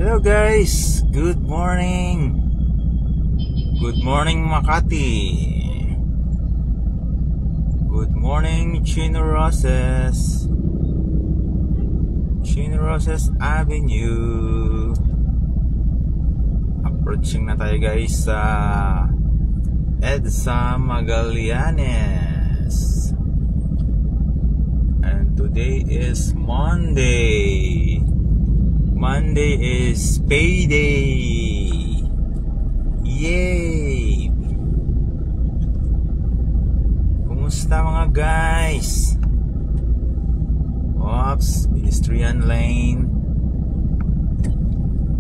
Hello guys, good morning. Good morning Makati. Good morning Chino Roses. Chino Roses Avenue. Approaching na tayo guys sa EDSA Magallanes. And today is Monday. Monday is payday. Yay! Kumusta mga guys? Oops, pedestrian lane.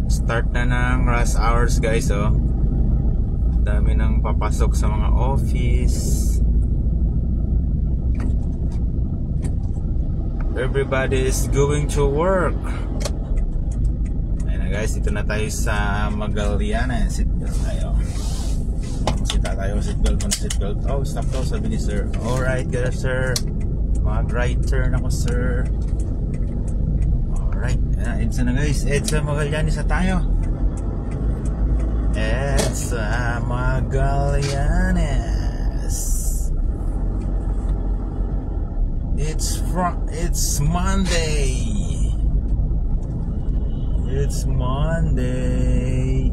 Start na ng rush hours guys, oh. Dami nang papasok sa mga office. Everybody is going to work. Guys, dito na tayo sa Magallanes. Seatbelt tayo. Sita tayo, seatbelt. Oh, stop daw, sabi ni sir. Alright, good sir. Mag-right turn ako, sir. Alright, EDSA na guys. EDSA Magallanes na tayo. EDSA Magallanes. It's Monday. It's Monday.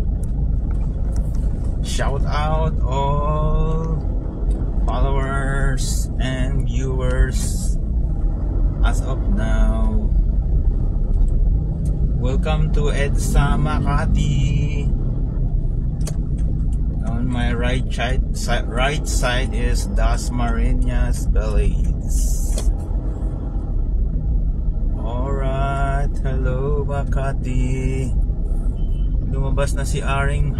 Shout out all followers and viewers as of now. Welcome to EDSA Makati. On my right side is Dasmariñas Village. Hello Makati. Lumabas na si Haring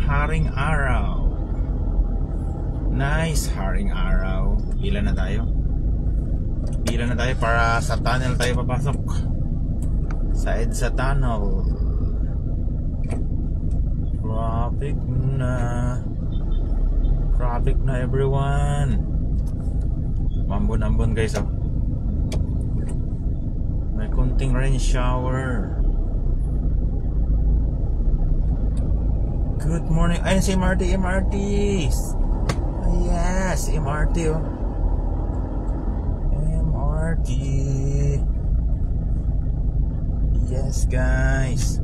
Araw. Nice, Haring Araw. Pila na tayo para sa tunnel tayo papasok. Sa EDSA tunnel. Traffic na everyone. Ambon guys, oh. May kunting rain shower. Good morning. Ayun si MRT. Yes, MRT, oh. MRT. Yes guys.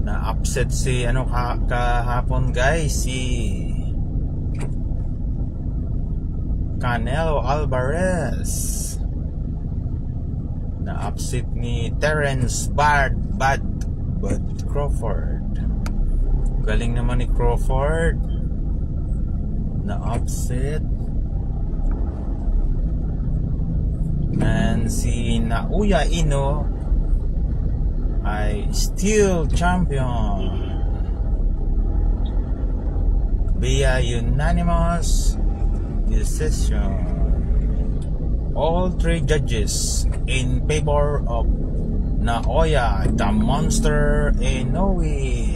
Na-upset si kahapon guys, si Canelo Alvarez. Na-upset ni Terence Bud Crawford. Galing naman ni Crawford. Na-upset. And si Naoya Ino ay still champion via unanimous decision. All three judges in favor of Naoya the Monster Inoue.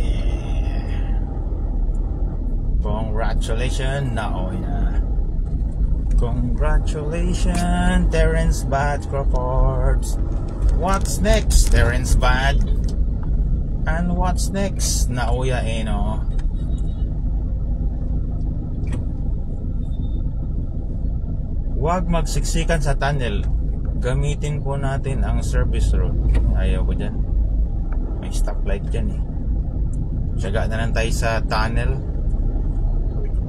Congratulations Naoya. Congratulations Terence Bud Crawford. What's next, Terence Bud? And what's next, Naoya Ino? Huwag magsiksikan sa tunnel. Gamitin po natin ang service road. Ayaw ko dyan. May stoplight dyan eh. Tiyaga na lang tayo sa tunnel.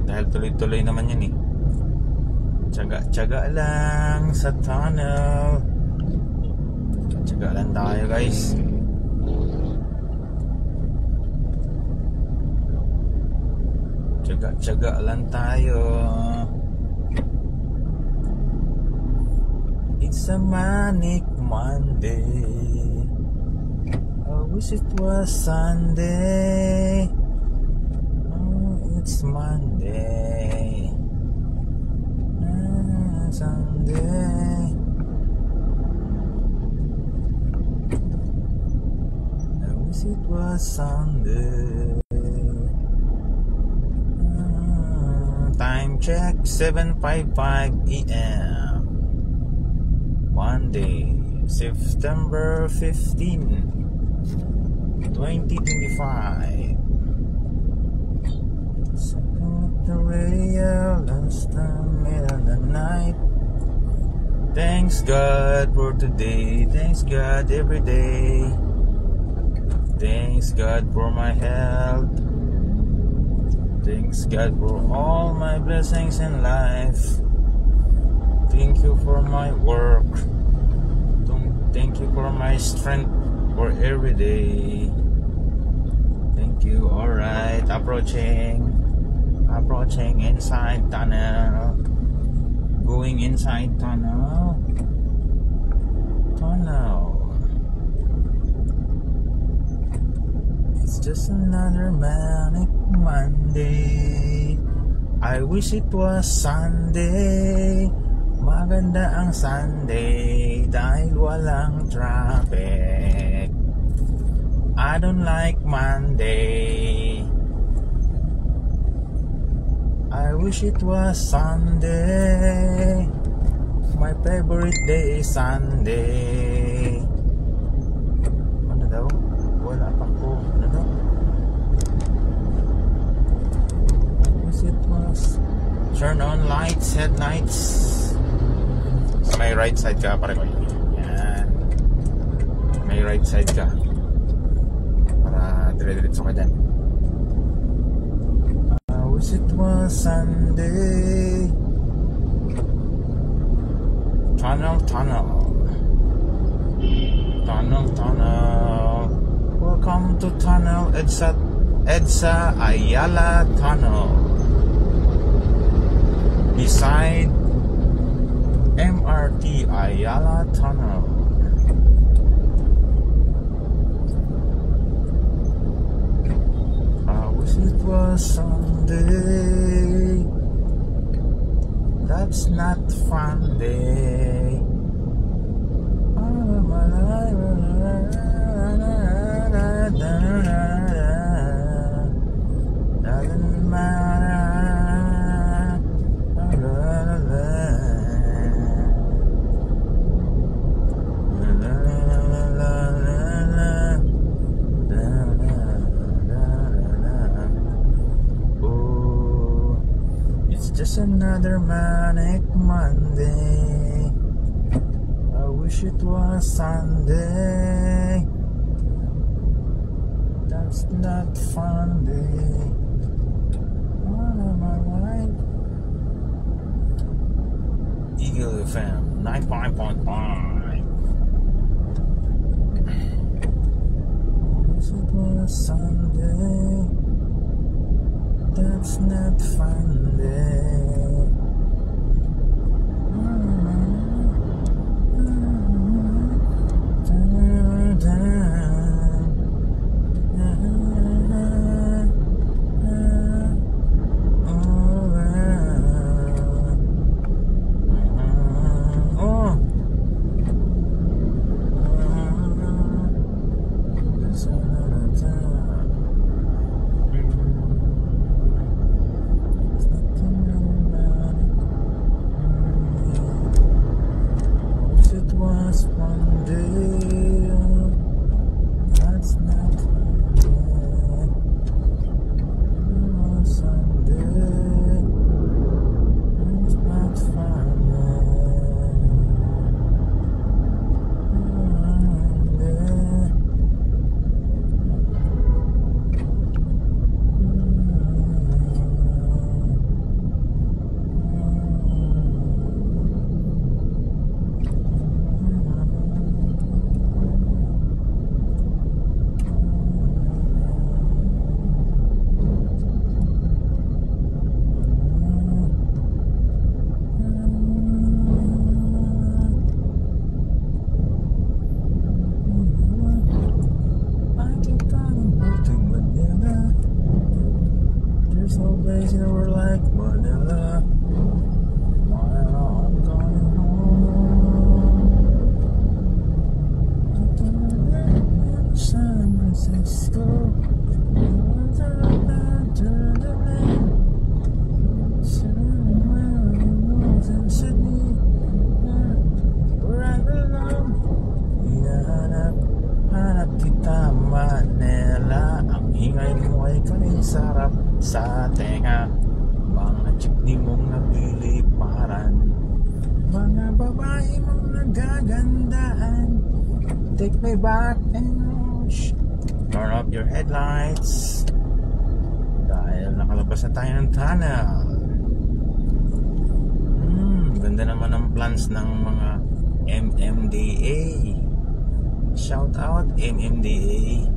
Dahil tuloy-tuloy naman yan eh. Tiyaga lang sa tunnel. Tiyaga lang tayo guys. Tiyaga lang tayo. It's a manic Monday. I wish it was Sunday. Oh, it's Monday. Sunday. I wish it was Sunday. Time check 7:55 AM. Monday, September 15, 2025. Second the radio, last time middle of the night. Thanks God for today, thanks God every day. Thanks God for my health. Thanks God for all my blessings in life. Thank you for my work. Thank you for my strength for every day. Thank you. Alright, approaching inside tunnel. Going inside tunnel. It's just another manic Monday. I wish it was Sunday. Maganda ang Sunday dahil walang traffic. I don't like Monday. I wish it was Sunday. My favorite day is Sunday. Ano daw? Wala pa ko. Ano daw? I wish it was. Turn on lights, headlights. Sa may right side ka, pare ko. Yan. May right side ka. Para dire-diretso ka dyan. I wish it was Sunday. Tunnel. Welcome to Tunnel EDSA Ayala Tunnel. Beside MRT Ayala Tunnel. I wish it was Sunday. That's not fun day. Doesn't matter. Just another manic Monday. I wish it was Sunday. That's not fun day. What am I like? Eagle FM 95.5. Wish it was Sunday. That's not fun day. sarap sa tenga. Mga jeepney mong napiliparan, mga babae mong nagagandaan. Take me back and turn up your headlights, dahil nakalabas na tayo ng tunnel. Ganda naman ang plans ng mga MMDA. Shout out MMDA.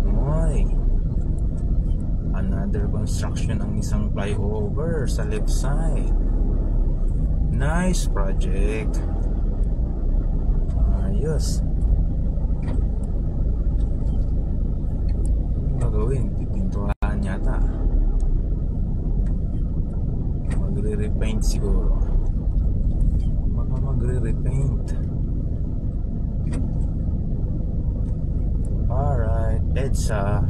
Oy, another construction ng isang flyover sa left side. Nice project. Ayos. Gagawin, pipintuhan yata. Magre-repaint siguro. Baka magre-repaint. Alright, EDSA.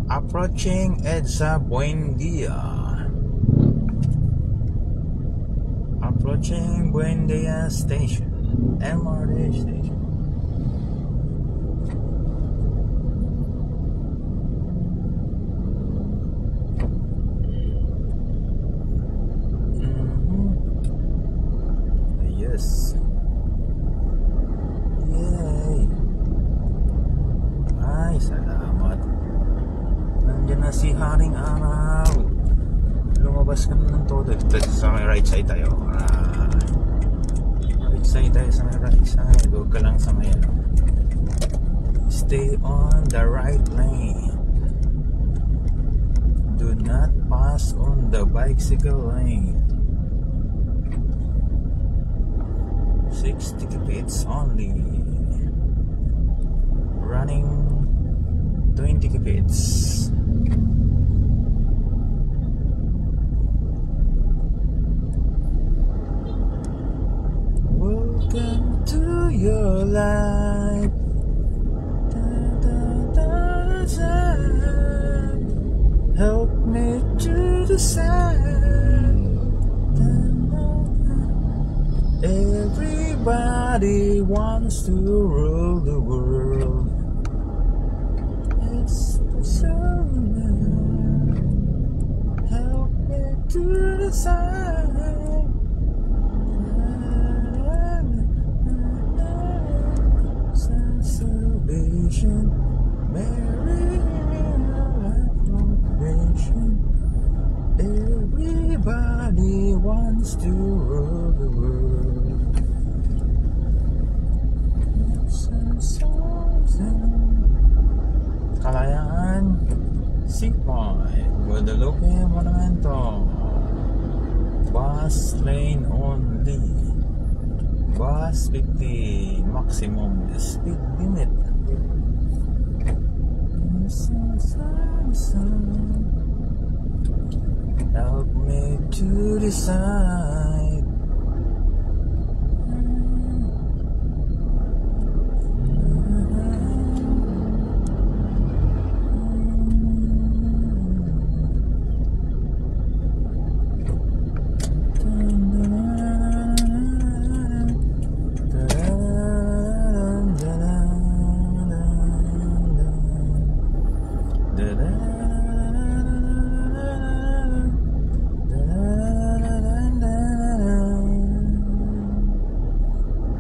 Approaching EDSA Buendia. Approaching Buendia Station, MRT station. Yes. Yay. Ay, salamat. Nandiyan na si Haring Araw. Lumabas ka na ng todo. Ito sa may right side tayo. Right side tayo, sa may right side. Huwag ka lang sa may ano. Stay on the right lane. Do not pass on the bicycle lane. 60 kipits only. Running 20 kipits. Welcome to your life. Help me to decide. Everybody wants to rule the world. It's so nice. Help me to decide. Salvation, Mary, salvation. Everybody wants to rule the world. Kalayaan, Seapoint, Guadalupe Monumento. Bus lane only. Bus 50, maximum speed limit. Help me to decide.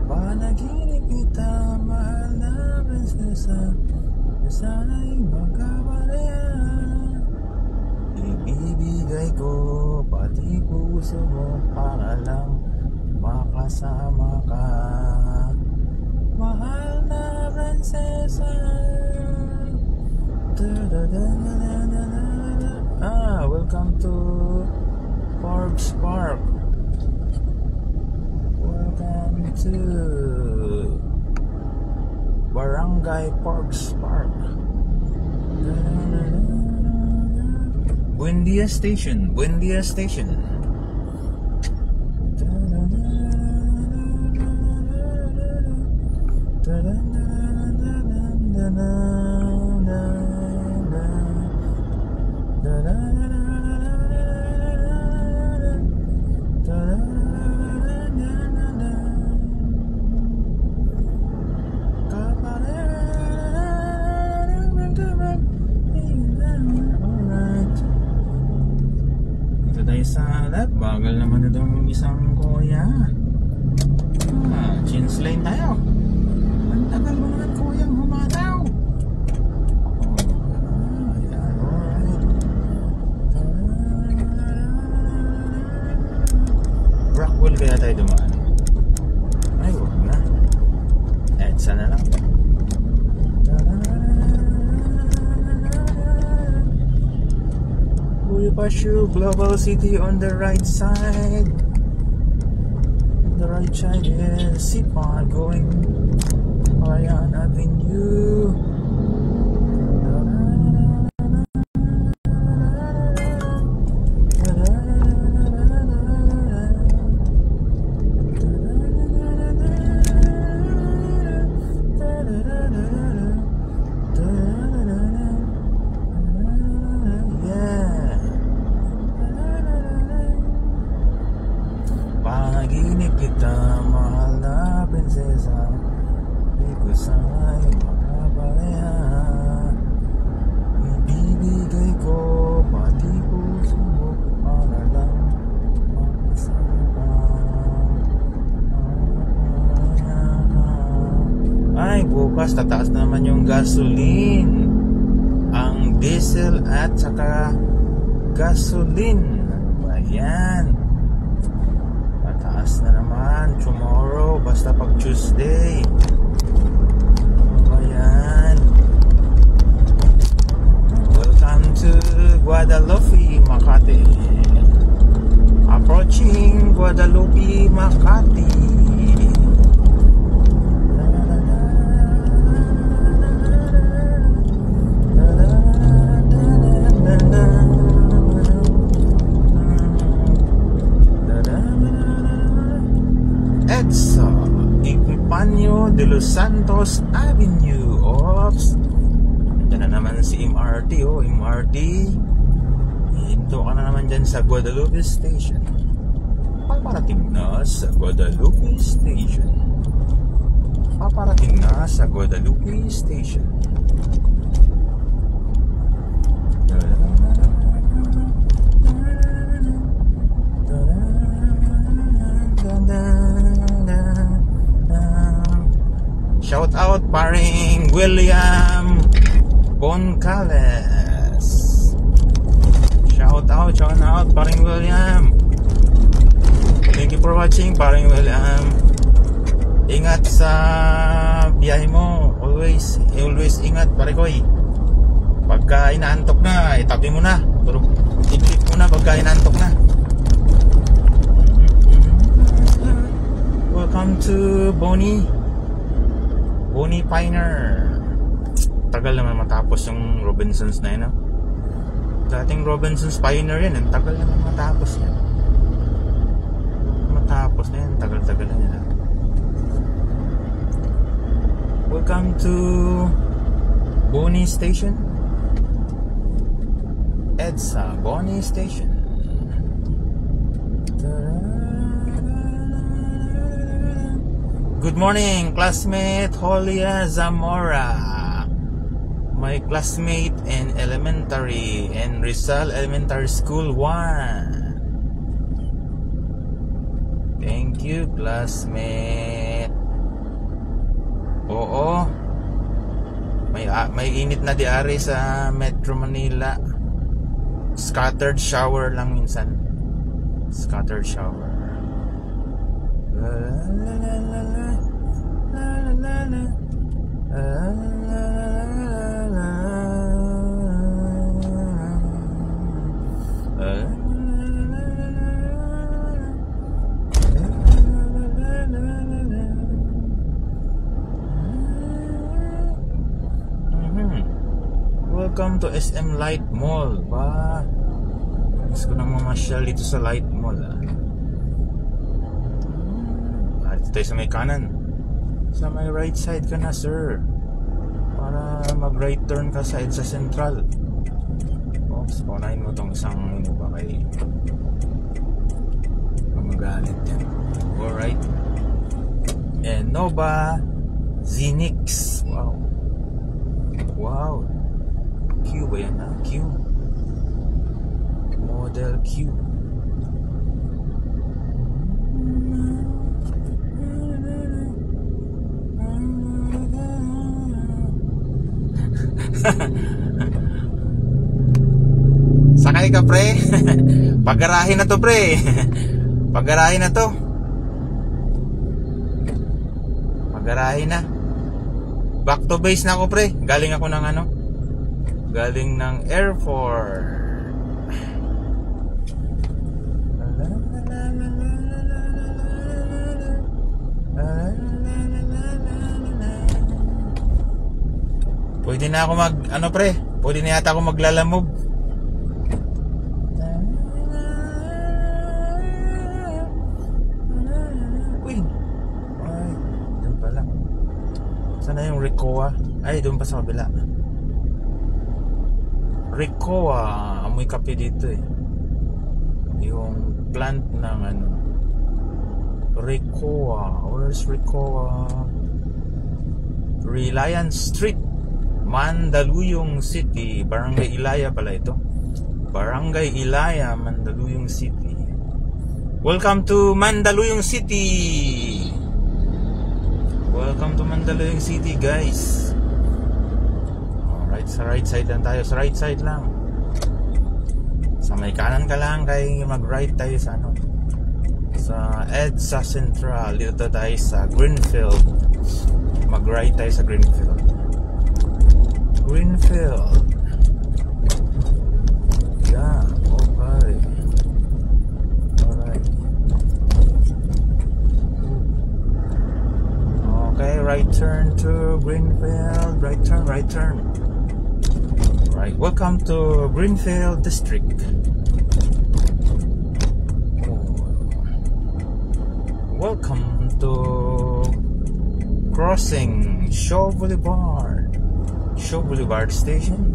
Panaginip kita, mahal na prinsesa, sana'y magkabarehan. Ibibigay ko pati puso mo para lang makasama ka, mahal na prinsesa. Welcome to Forbes Park. Welcome to Barangay Forbes Park. Buendia Station, Buendia Station. Ay salad, bagal naman itong isang kuya. Change lane tayo. Ang tagal mo naman kuyang humataw. Ayan, alright. Rockwell kaya tayo dumaan. Ay, wag na. EDSA na lang. Buyupashu Global City on the right side. The right side is Sipa going Bayan Avenue. Panaginip kita, mahal na prinsesa, di ko sana'y makapareha. Ibibigay ko pati puso mo para lang makasama ka. Ay, bukas tataas na naman yung gasoline, ang diesel at saka gasoline. Ano ba yan? Taas na naman tomorrow, basta pag Tuesday. Ayan. Welcome to Guadalupe, Makati. Approaching Guadalupe, Makati. EDSA Epifanio de los Santos Avenue. Oops, dyan na naman si MRT. MRT, hinto ka na naman dyan sa Guadalupe Station. Paparating na sa Guadalupe Station. Paparating na sa Guadalupe Station. Shout out paring William Boncales. Shout out paring William. Thank you for watching, paring William. Ingat sa biyahe mo. Always ingat, pare koy. Pagka inaantok na, itabi mo na. I-click mo na pagka inaantok na. Welcome to Bonnie Pioneer. Tagal naman matapos yung Robinsons na yun, no? Dating Robinsons Pioneer yan. Ang tagal naman matapos yan. Matapos na yan. Tagal-tagal na yan, no? Welcome to Bonnie Station. EDSA Bonnie Station. Good morning, classmate Holia Zamora. My classmate in elementary and Rizal Elementary School 1. Thank you, classmate. Oo. May init na diari sa Metro Manila. Scattered shower lang minsan. Scattered shower. Welcome to SM Light Mall. Ba, gusto ko nang mamasyal dito sa Light Mall. Dito tayo sa may kanan. Sa may right side ka na, sir, para mag right turn ka sa EDSA Central. Oops, paunahin mo tong isang ano ba kay magalit yan. Alright. And Nova Zenix. Wow. Q ba yan, ha? Q. Model Q. pre. Pagarahin na to, pre. Pagarahin na to. Pagarahin na. Back to base na ako, pre. Galing ako ng ano? Galing ng airport. Pwede na ako ano pre? Pwede na yata ako maglalamog. Uy. Ay, doon pala. Sana yung Ricoa? Ay, doon pa sa kabila. Ricoa, amoy kape dito eh. Yung plant ng ano. Ricoa. Where's Ricoa? Reliance Street, Mandaluyong City. Barangay Ilaya pala ito. Barangay Ilaya, Mandaluyong City. Welcome to Mandaluyong City. Welcome to Mandaluyong City, guys. Alright, sa right side lang tayo. Sa right side lang. Sa may kanan ka lang, kaya mag-right tayo sa ano, sa EDSA Central. Dito tayo sa Greenfield. Mag-right tayo sa Greenfield. Greenfield. Yeah, okay. Alright. Okay, right turn to Greenfield. Right turn, right turn. Right, welcome to Greenfield District. Welcome to crossing Shaw Boulevard. Shaw Boulevard Station.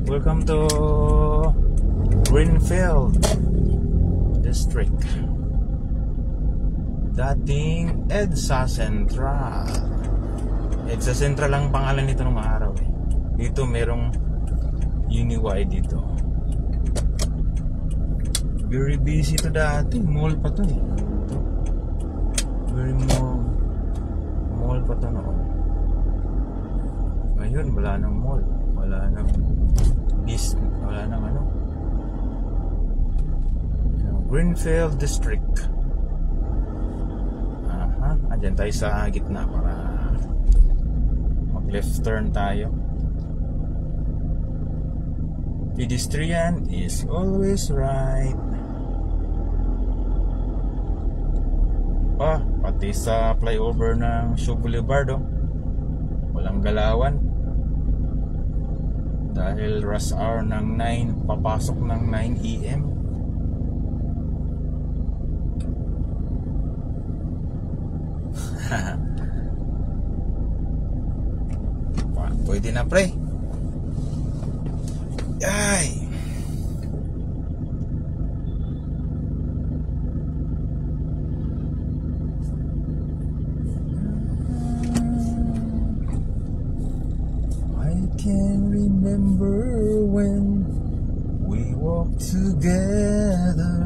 Welcome to Greenfield District. Dating EDSA Central. EDSA Central ang pangalan nito nung araw eh. Dito merong UniY dito. Very busy to dati. Mall pa to eh. Very mall pa to noon. Ngayon wala nang mall. Wala nang wala nang ano. Greenfield District. Aha. Andyan tayo sa gitna para mag left turn tayo. Pedestrian is always right. Pati sa flyover ng Shaw Boulevard walang galawan dahil rush hour ng 9 papasok ng 9 AM. Pwede na pre. Ay. Can remember when we walked together,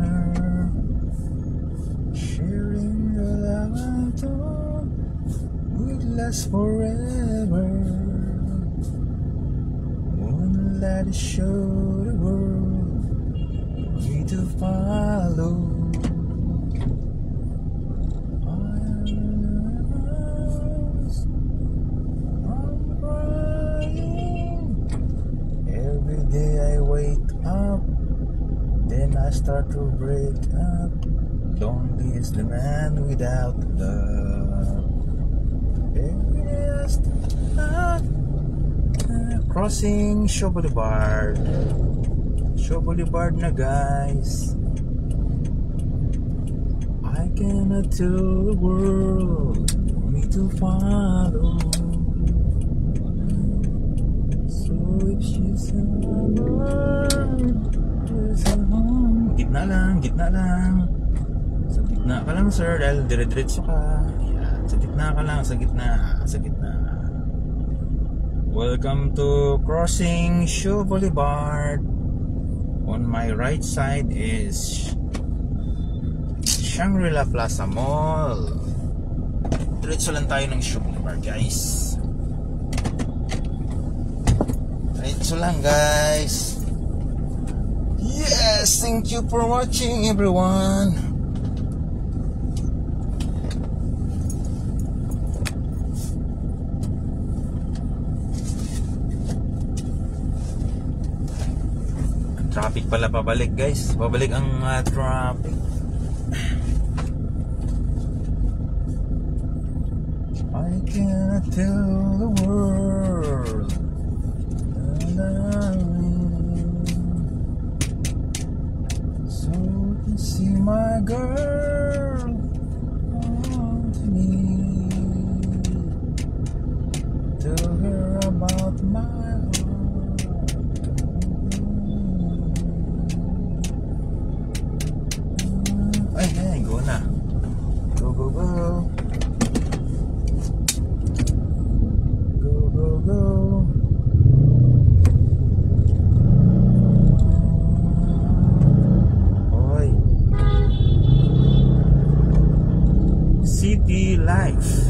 sharing a laughter would last forever. Moonlight showed the world me to follow. I start to break up. Lonely is the man without love. Every day I start crossing Shaw Boulevard. Shaw Boulevard na guys. I cannot tell the world me to follow. So if she's a gitna lang. Sa gitna ka lang sir, dahil dire-diretso ka. Yan, sa gitna ka lang, sa gitna. Welcome to crossing Shaw Boulevard. On my right side is Shangri-La Plaza Mall. Diretso lang tayo ng Shaw Boulevard guys. Diretso lang guys. Yes, thank you for watching, everyone. Traffic pala pabalik, guys. Pabalik ang traffic. I cannot tell the world that so you can see my girl on to me. Tell her about my heart. Ay, go na. Go, go, go. Go, go, go. Oy. City life.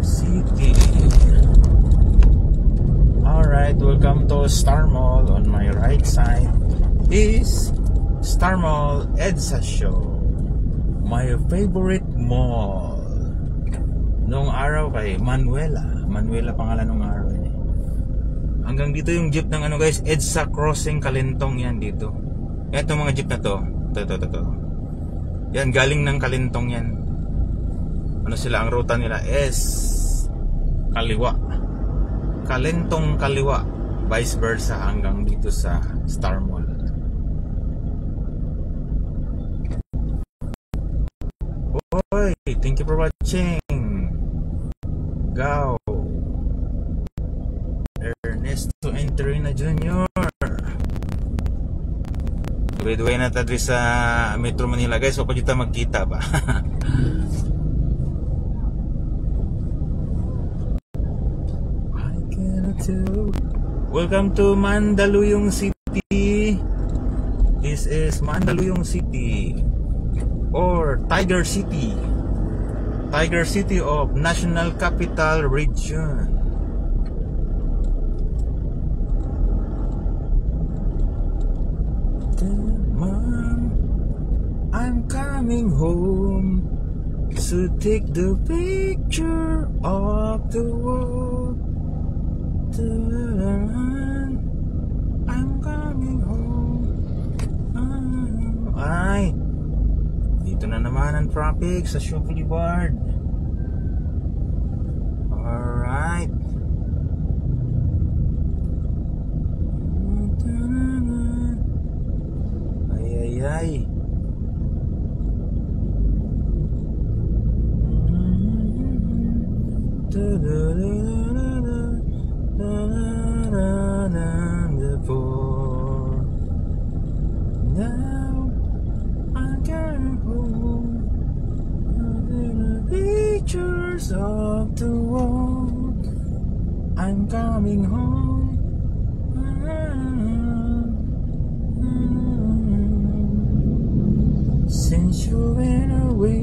City. Alright, welcome to Star Mall. On my right side is Star Mall EDSA Show, my favorite mall. Noong araw kay Manuela pangalan nung araw eh. Hanggang dito yung jeep ng ano guys, EDSA Crossing Kalentong yan dito. Ito mga jeep na to. Ito. Yan galing ng Kalentong yan. Ano sila, ang ruta nila is kaliwa. Kalentong kaliwa, vice versa hanggang dito sa Star Mall. Oy, thank you for watching. Go Ernesto Enterina Jr. Duwe-duwe na tadri sa Metro Manila guys. So pa kita magkita ba? I cannot tell. Welcome to Mandaluyong City. This is Mandaluyong City or Tiger City of National Capital Region. Mom, I'm coming home to take the picture of the world. I'm coming home. Ay, dito na naman ang traffic sa Shaw Boulevard. Alright. Ay. Now I'm coming home. Pictures of the world. I'm coming home. Since you went away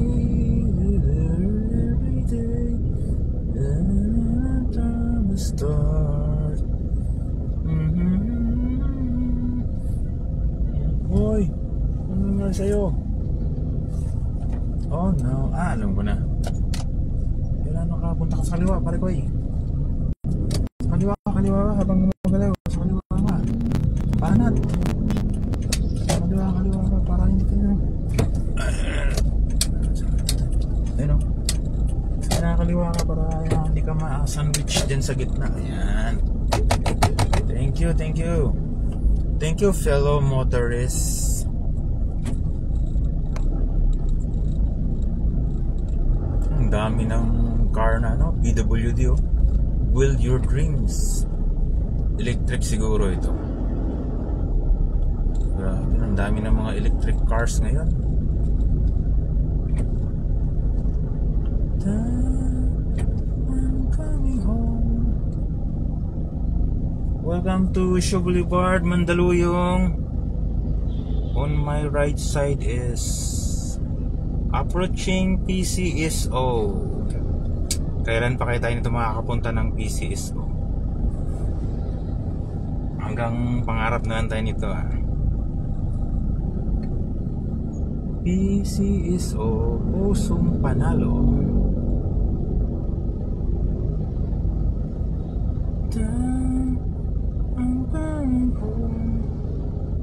every day, and time to start. Hoy, ano nga sa'yo? Oh no, alam ko na. Kailan nakapunta ka sa kaliwa, pare ko eh. Sa kaliwa ka habang gumagalaw. Sa kaliwa ka. Panat. Sa kaliwa ka para hindi kayo. Ayun o. Nakakaliwa ka para hindi ka ma-sandwich dyan sa gitna. Ayan. Thank you. Thank you fellow motorists. Ang dami ng car na no? PWD oh. Build your dreams. Electric siguro ito. Grabe, ang dami ng mga electric cars ngayon. I'm coming home. Welcome to Shaw Boulevard, Mandaluyong. On my right side is approaching PCSO. Kailan pa kayo tayo nito makakapunta ng PCSO? Hanggang pangarap na lang tayo nito PCSO, pusong panalo.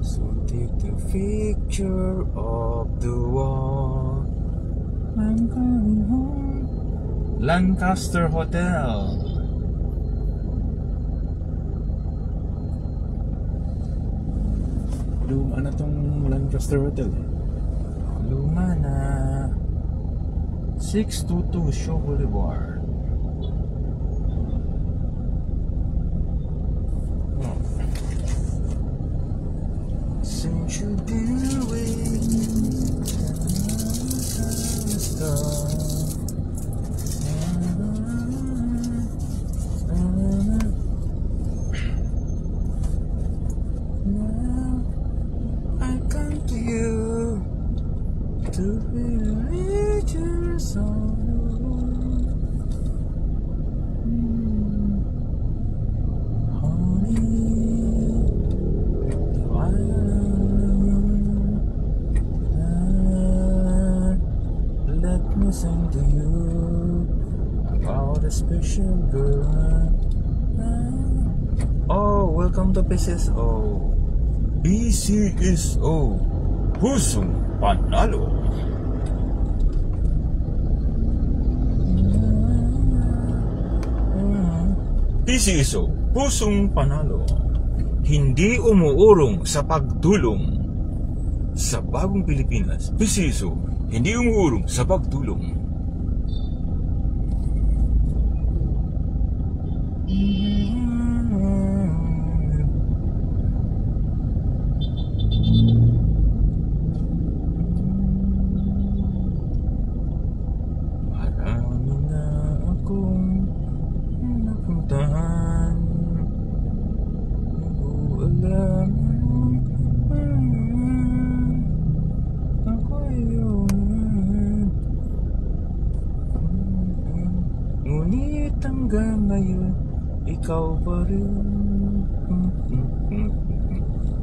So take the picture of the wall. I'm coming home. Lancaster Hotel. Luma na tong Lancaster Hotel Luma na. 622 Shaw Boulevard. Since you've been away, to believe your sorrow, honey. Let me sing to you about a special girl. Oh, welcome to PCSO. PCSO, pusong panalo. PCSO, pusong panalo. Hindi umuurong sa pagtulong. Sa bagong Pilipinas, PCSO, hindi umuurong sa pagtulong. Marami na akong napuntahan. Hindi alam ako yun. Ngunit hanggang ngayon, ikaw pa rin.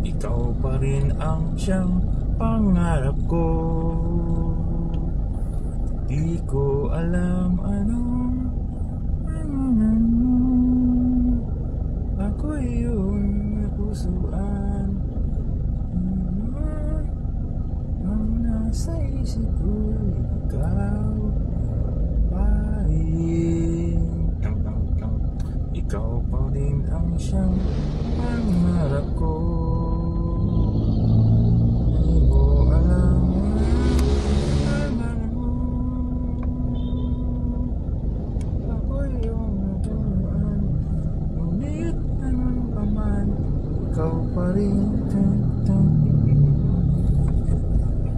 Ikaw pa rin ang siyang pangarap ko. Di ko alam anong ako yung pusuan. Ang nasa isip ko, ikaw pa rin. Ikaw pa rin ang siyang pangarap ko. Di ko alam ako yung naturuan. Ngunit anong paman, ikaw pa rin.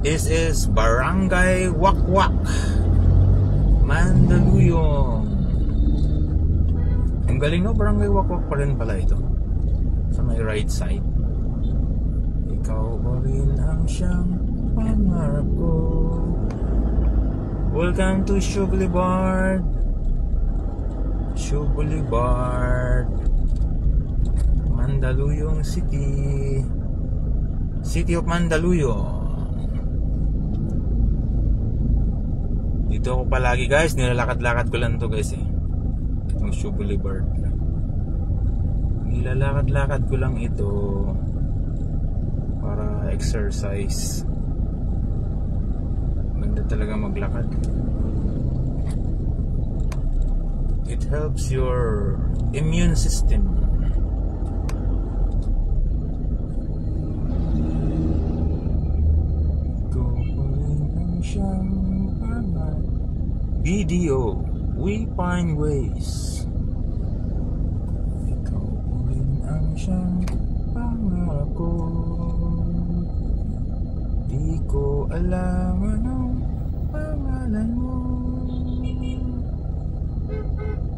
This is Barangay Wakwak, Mandaluyong. Ang galing, no? Barangay Wakwak pa rin pala ito. Sa may right side. Ikaw pa rin ang siyang pangarap ko. Welcome to Shaw Boulevard. Shaw Boulevard, Mandaluyong City. City of Mandaluyong. Dito ako palagi, guys. Nilalakad-lakad ko lang to, guys, yung Shaw Boulevard. Nilalakad-lakad ko lang ito para exercise. Ganda talaga maglakad. It helps your immune system. Go pa rin ang siyang BDO, we find ways. Ikaw pa rin ang siyang pangarap ko. Di ko alam anong pangalan mo.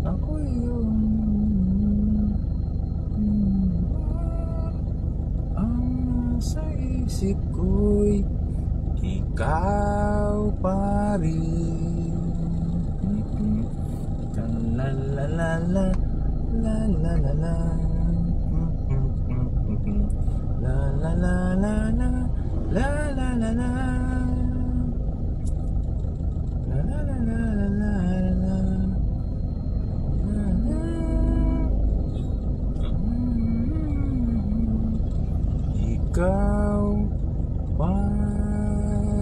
Ako yung ang nasa isip ko'y ikaw pa rin. La la la la la la la la. La la la la la la la la la la la la la la la. Ikaw pa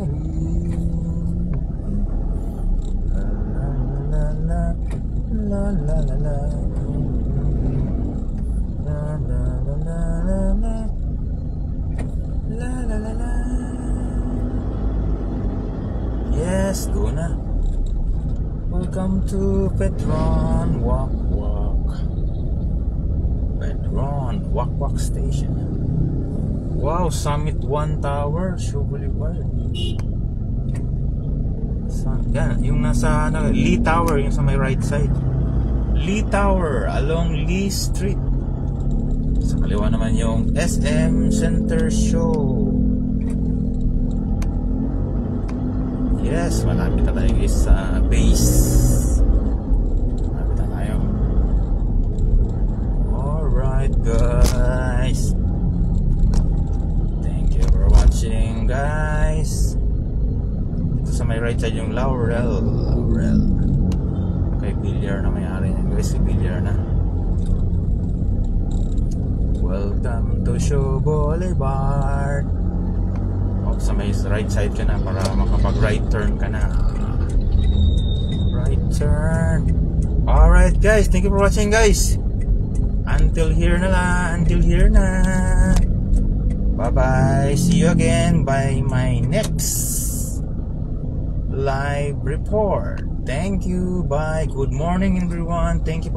rin. La la la la la la. La la la la la la. La la la la. Yes, doon na. Welcome to Petron Walk Walk. Petron Walk Walk Station. Wow, Summit 1 Tower, Shaw Boulevard. Yan, yung nasa Lee Tower, yung sa may right side. Lee Tower along Lee Street. Sa kaliwa naman yung SM Center Show. Yes, malapit na tayo guys sa base. Malapit na tayo. Alright guys, thank you for watching guys. Dito sa may right side yung Laurel. Kay Villar na may-ari niya guys, si Villar na. Welcome to Shaw Boulevard. Sa may right side ka na para makapag right turn ka na. Right turn. Alright guys, thank you for watching guys. Until here na lang. Bye bye. See you again by my next live report. Thank you. Bye. Good morning everyone. Thank you for